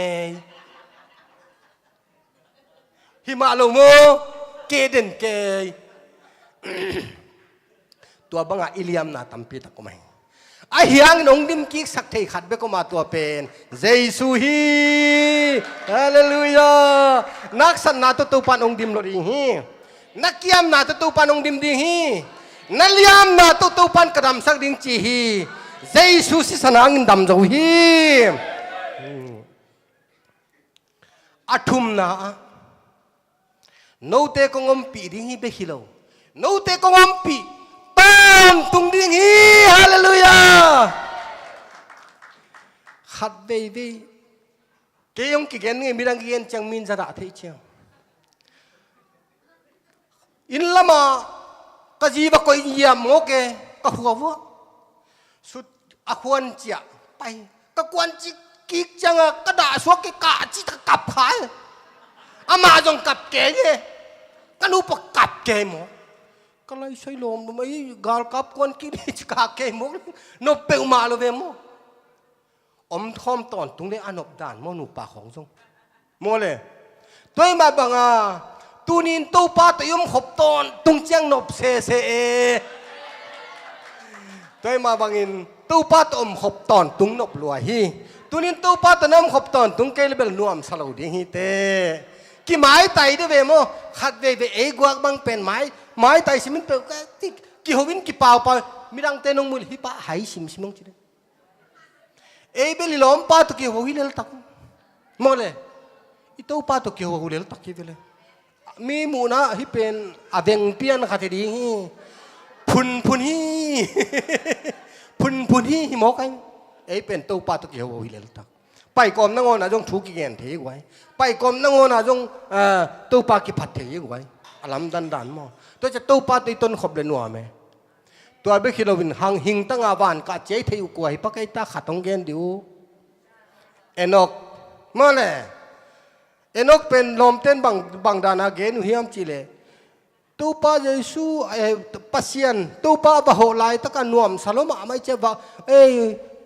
ฮิมาลูโมเกเดนเกตัวบ้างอิเลียมนาตัมปีตะกุไม่ไอเฮียงนงดิมกิกสักเทขัดเบก็มาตัวเป็นเจสุฮีฮาเลลูยานักสันนาตุปันองดิมโลดิฮีนักเกียมนาตุปันองดิมดิฮีนัลยามนาตุปันกระดำสักดิงจีฮีเจสุสิสนางดำเจ้าฮีอัฐุมนาโนเตกงอมปีดิฮีเบฮิโลโนเตกงอมปีตุงดิ้งฮีฮาเลลูยาขัดเบย์เกี่ยงกิเกนเงมีรังเกียนจังมินจะด่าเทียเชียวอินละมาก็จีบก็ยียมโอเคก็หัวสุดอควรจะไปก็ควรจิกิกจังก็ด่าสวกกะจิตกับขายอามาจงกับเกยก็นูปกับเกยหมอก็เลยใช้ลมไม่กาลกับคนกินจิกาเกยมุกนบเปลมาเลยเวมอมทอมตอนตรงนี้อันอบด่านมอนูปากของทรงโมเลยตัวมาบังตูนินตูปาตยมขบตอนตุงเจียงนบเซตัวมาบังอินตูปาตอมขบตอนตุงนบลัวฮีตูนินตูปาตน้ำขบตอนตุงเกลเบลนัวมสลาวดีฮีเตกี่ไม้ไตด้วยเวมขัดเวเอกวักบังเป็นไม้ไตสิมันเปิดกี่หัววินกี่เปล่าไปมีดังเตนงมือฮิปะหายสิมงจีเอเบลิลอมปาตุกี่หัววิเลลตักโมเลยอิโต้ปาตุกี่หัววิเลลตักกี่เวลมีมูนะฮิเป็นอาเวงเปียนขัดดีฮีพุนฮี พุนhi mok ai ấy bên tàu pa tụi hiểu hiểu tak bay com năng ngôn là trong chú kỳ nghèn thế quái bay com năng ngôn là trong tàu pa kỳ phật thế quái làm đan đan mà tôiจะtàu pa tôi tôn khop lên nua mày tôi biết khi nào mình hàng hình tăng à van cả chế thấy quái bắt cái ta khát tông gen điu Enoch mà nè Enoch bên lom tên bằng đàn à gen hiếm chỉ lệ tu pa Giêsu pasien tu pa và hộ lại tất cả nuông Saloma mấy chế vợ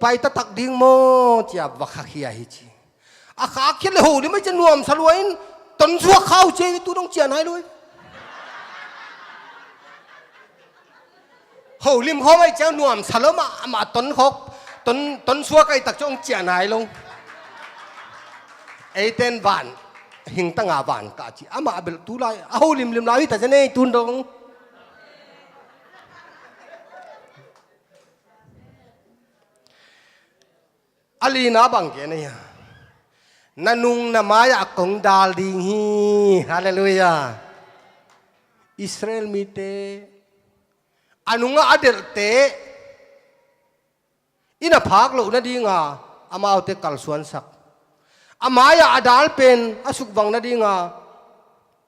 pai ta tak ding mo chia và khắc hiya hi chi a khắc hiya le ho đi mấy chế nuông Saluain tấn suốt khao chế tu đông chia này luôn hồ lim ho mấy chế nuông Saloma mà tấn suốt cái tak trong chia này luôn ấy tên vạn hình tăng à vạn cả chị mà bị tu lại hồ lim lại ta chế này tu đông Alina bang ke ne nanung namaya kong dal ding hi hallelujah Israel mite anunga adel te ina phak lo na dinga amau te kalsuan sak amaya adal pen asuk wang na dinga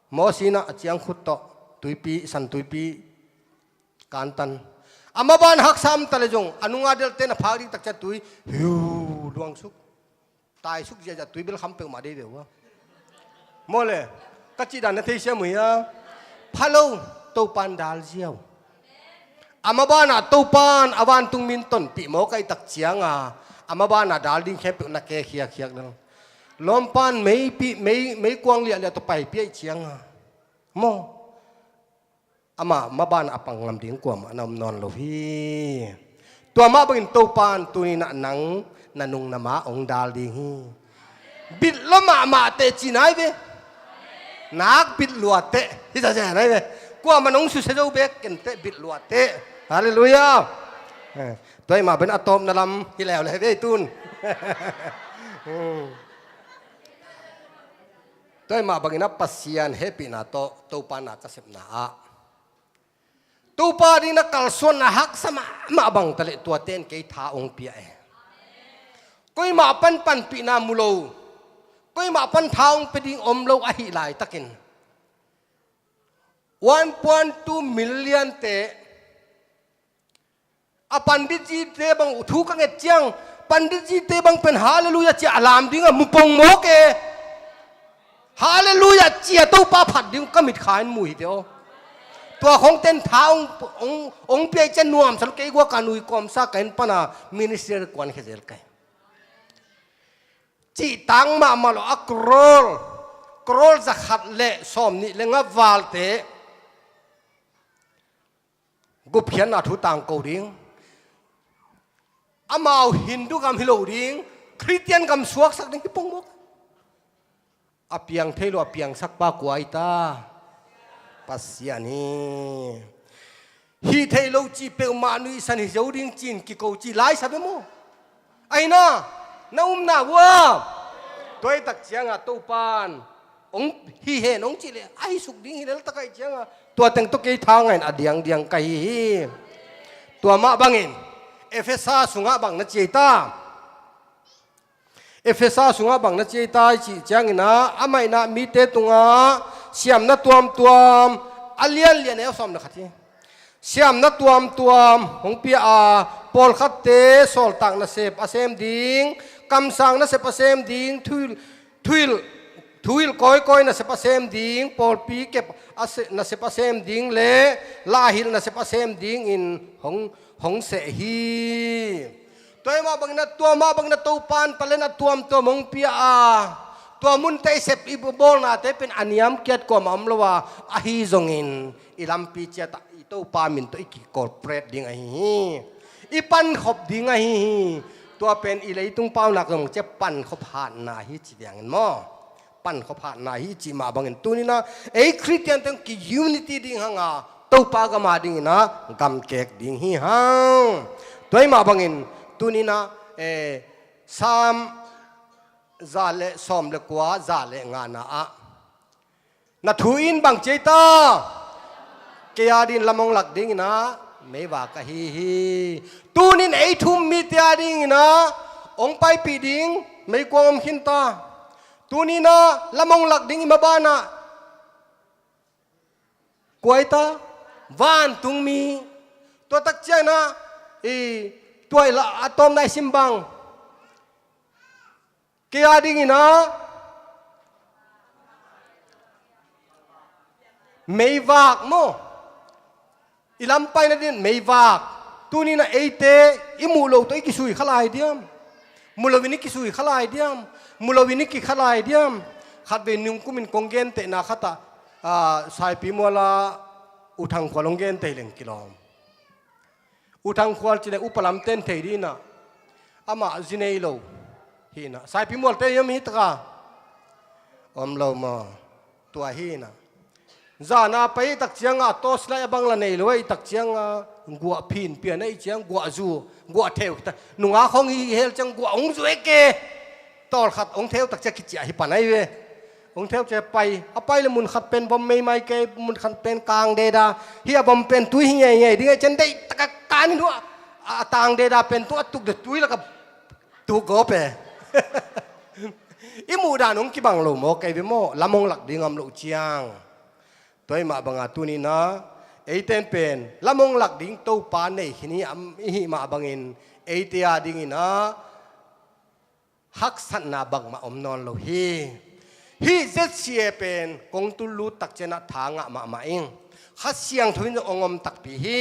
mosina chiang khut to tuipi san tuipi kantan amaban hak sam talejong anunga del te na phak dik tak cha tui hiu luang suk tai suk ja tui bil kham pe ma de dewa mole kachi dan na thei sia muya phalo to pan dal jiao amabana to pan awan tung min ton pi mo kai tak chianga amabana dal ding khep na ke khiak khiak dang lom pan mei pi mei kwang lia lia to pai pi chianga mo ama maban apang ngam ding kwam anam non lo hi tua ma bangin to pan tuni na nang nanung nama ong dal ding hi bit lo ma te chinai ve nak bit luate hi sa ja nai ve kwa manong su se jo bek ken te bit luate hallelujah toy ma ben atom na lam hi lew le ve tun toy ma bangin na pasian happy na to pan na kasep na a tu pa di na kalson na hak sama ma bang tale tua ten ke tha ong pia e koi ma pan pi na mulo koi ma pan thaung pe ding om lo a hi lai takin 1.2 million te a pandit ji te bang thu ka nge chiang pandit ji te bang pen hallelujah chi alam ding a mupong mo ke hallelujah chi to pa phat ding kamit khain mui teoตัวของเต้นท้าองเปียจะนวมสังเกตว่าการนุยกอมซากันปนามินิสเตอร์กวนเขจลกันจีตังมาหลอกกรอลจะขัดเละสอมนี่เลงวาลเตกุเพียนอาทุตังกูดิ้งอามาฮินดูกำฮิโลดิ้งคริสเตียนกำสวกสักดิ้งที่ปงบกอาเปียงเทโลอาเปียงสักปากวายตาpasya ni hi thei lo chi pe ma nui san hi zo ding chin ki ko chi lai sa be mo ai na na wa toi tak chiang a to pan ong hi he nong chi le ai suk ding hi le ta kai chiang a tua teng to ke thang ngain adiang kai hi tua ma bangin efesa sunga bang na chi ta efesa sunga bang na chi ta chi chiang ina amai na mi te tunga siam na tuam alian eo som na khati siam na tuam hong pia a pol khat te sol tak na sep asem ding kam sang na sep asem ding thuil koi na sep asem ding pol pi kep na sep asem ding le lahil na sep asem ding in hong se hi toy ma bang na to pan palen na tuam mong pia aตัวมุนเตเสพอีบอลน่ะเตเป็นอันยามเกียรติกว่ามัมละว่าอาฮีจงอินอิลำปีเจตอีโตปามินตัวอีกกอดเปรตดิ่งไอฮีอีปันขบดิ่งไอฮีตัวเป็นอีเลยตุ้งเป้าหนักของเจ็บปันขบผ่านนาฮีจีเดียงเงินมั่วปันขบผ่านนาฮีจีมาบังเงินตัวนี้นะไอ้คริสเตียนต้องกิยูนิตี้ดิ่งหังอ่ะตัวปากมาดิ่งนะกำเกกดิ่งฮีหังตัวมาบังเงินตัวนี้นะสามzale som le kwa zale ngana a na thuin bang cheita ke adin lamong lak ding na ไม่ว่าก็ฮีตูนินไอทุ่มมีเตียดิ้งนะองไปปีดิ้งไม่กวมขินตาตูนี่นะละมงหลักดิ้งมาบ้านะกวยตาวานตุงมีตัวตักเจนะตัวละอะตอมในซิมบังเกียดิ้งนะไม่วากโมอิลำไปนั่นดิไม่วากตัวนี้นะเอเตอิมูโลตัวอีกิสุยขลายเดียมมูลวินิกิสุยขลายเดียมมูลวินิกิขลายเดียมขัดเวนุงกุมินกงเกนเตนะขัดสายปีมัวลาอุทังขวลงเกนเตเลงกิโลอุทังขวลจีเลอุปลัมเตนเทดีนะอามาจิเนโลฮีนะสายปีมัวเตยมิตกาอมโลมาตัวฮีนะจานาไปตักเชียงโตสไลบังละเนลไว้ตักเชียงกัวพินเปียนไอเชียงกัวจูกัวเทวหนุ่งอาของฮีเฮลจังกัวองจูเอเกตอลขัดองเทวตักเชียกิจหิปันไอเวองเทวจะไปเอาไปเลยมุนขัดเป็นบอมไม่เกมุนขัดเป็นกลางเดดาเฮียบอมเป็นตุ้ยเฮียดิ้งจันได้ตะการนี่ด้วยตางเดดาเป็นตัวตุกเด็ดตุ้ยแล้วก็ตุกโกเปอิมูดานองกิบังโลโมเกวิโมละมงหลักดิ้งอมโลเชียงตัวมาบังอาตุนีนะเอเตนเป็นละมงหลักดิ้งโตปานในที่นี้หิมาบังอินเอเตียดิ้งนะฮักสันนาบังมาอมนอนโลฮีเจ็ดเสียเป็นกงตุลูตักเจนะทางะมาเองขัดเสียงทวินองอมตักปีฮี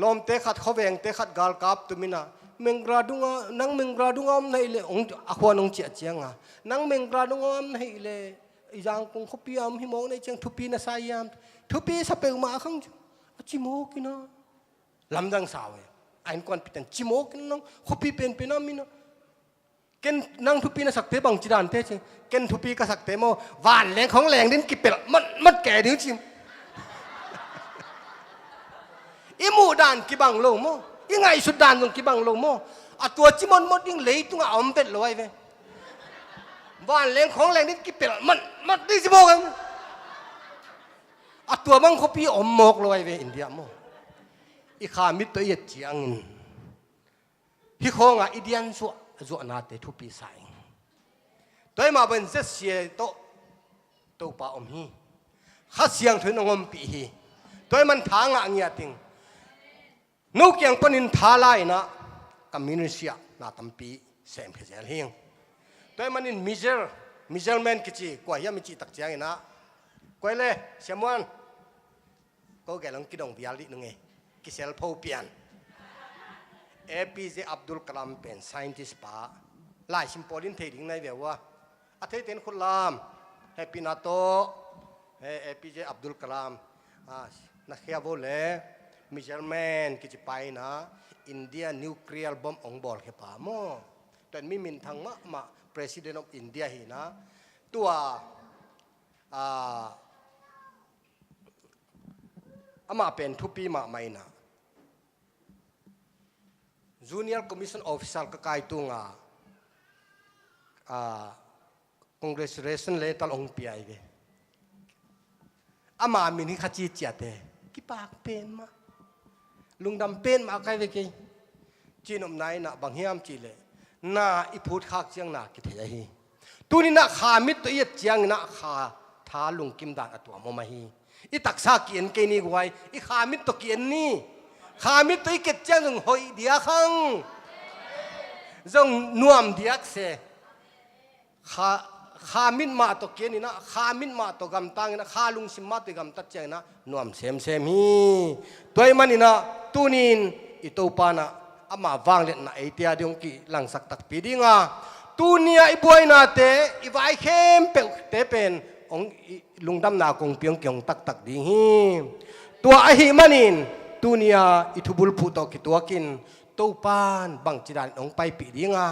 ลมเตะขัดเขาแวงเตะขัดกาลกับตุมินะเมงกราดุงะนังเมงกราดุงอมในเลยองอควานองเจียเจียงะนังเมงกราดุงอมในเลยยังคงขบียมหิมองในเชียงทุปีนะสายามทุปีสเปลมาขังจิโมกินะลำดังสาวไอ้คนพิจารณาจิโมกินะน้องขบีเป็นน้ำมินะเกินนั่งทุปีนะสักเตบังจีดานเตะเชเกินทุปีก็สักเตโมหวานแรงของแรงดิ้นกิเปลมันแก่ดิ้งจิมอิมูดานกิบังโลโมยังไงสุดดานตรงกิบังโลโมอ่ะตัวจิมอนมดยิ่งเลยตัวเอามันเป็นลอยไปบ้านแรงของแรงนี่กิเปลมันดิสิโมกันอ่ะตัวมังเขาพี่อมหมกลอยไปอินเดียโมอีขามิตัวเย็ดเจียงฮิโคงอ่ะอิเดียนสัวนาเตทุปีสายตัวมาเป็นเสียโตป่าอมฮีข้าเสียงถึงองมปีฮีตัวมันทางอ่ะเงียติงนุกยังปนินทาไลนะกัมมิวนิสต์นาตัมปีเซมเพเซลฮิงตัวมันอินมิเจอร์แมนกิจิกว่ายังมีจิตักเจียงนะกว่าเลยเสียมวันก็แกลงกิดงพิอาลินึงเองกิเซลโพเปียนAPJ อับดุลกลามเป็น scientist ป่าหลายชิมโพลินเทดิ้งในเดียวว่าอาทิตย์เต็นคุณลามให้ปีนาโตAPJ อับดุลกลามนักเขียนโบเล่มิเจอร์แมนกิจไปนะอินเดียนิวเคลียร์บอมองบอลเขป่าโมแต่มีมินทางมา President of India ฮีนะตัวมาเป็นทุปีมาไม่นะJunior Commission Officer ก็กลายตัวงCongression เลยตลองปีไอเวอามามินิขจีเจียเตกี่ปากเป็นมาลุงดำเป็นมาใครเวกี้จีนอมไหนนะบางเฮียมจีเลยน่าอีพูดขากเจียงน่ากิเทียฮีตัวนี้น่าขามิดตัวเอียดเจียงน่าขาท้าลุงกิมดานตัวมมาฮีอีตักซาเกียนเกนี่กวยอีขามิดตัวเกียนนี่ขามิดตัวอีเกตเจียงหอยเดียขังจงนวมเดียกเสขามิดมาตัวเกียนนี่นะขามิดมาตัวกำตังนี่นะขาลุงสิมมาตัวกำตัดเจียงนะนวมเซมฮีตัวมันนี่นะตัวนี้อีตัวปานะอามาฟังเล่นนะไอเดียดงกีหลังสักตักปีดิ้งอ่ะตัวนี้ไอ้บอยนาเตอีไว้เข้มเปเตเป็นองลุงดำนาคงเปียงเกี่ยงตักดิ้งฮีตัวไอหิมันินตัวนี้อีทุบุลพูตกิตัวกินตัวปานบังจีดานองไปปีดิ้งอ่ะ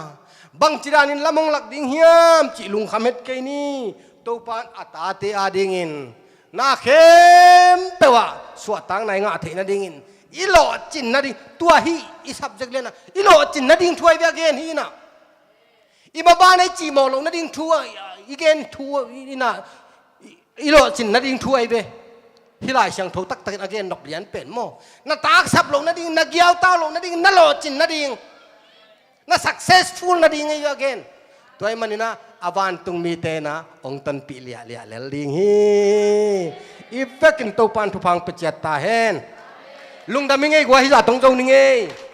บังจีดานินละมงหลักดิ้งเฮียมจิลุงคำเฮ็ดเกนี่ตัวปานอัตาเตอาดิ้งินนาเข้มเปว่าสวดตังในงาเทนาดิ้งินอีหลอจินนะดิตัวฮีอีสับจักเลยนะอีหลอจินนะดิ้งช่วยเบียเกนฮีนะอีมาบ้านในจีมอลงนะดิ้งช่วยอีเกนช่วยอีนะอีหลอจินนะดิ้งช่วยเบ hi lai siang tho tak tak again nok lian pen mo na tak sap lo na ding na giao tao lo na ding na lo chin na ding na successful na ding ay again toy manina avan tung mi te na ong tan pi lia lia lel ding hi ifekin to pan thu phang pe chat ta hen lung da mi ngei gwa hi za tong jong ni ngei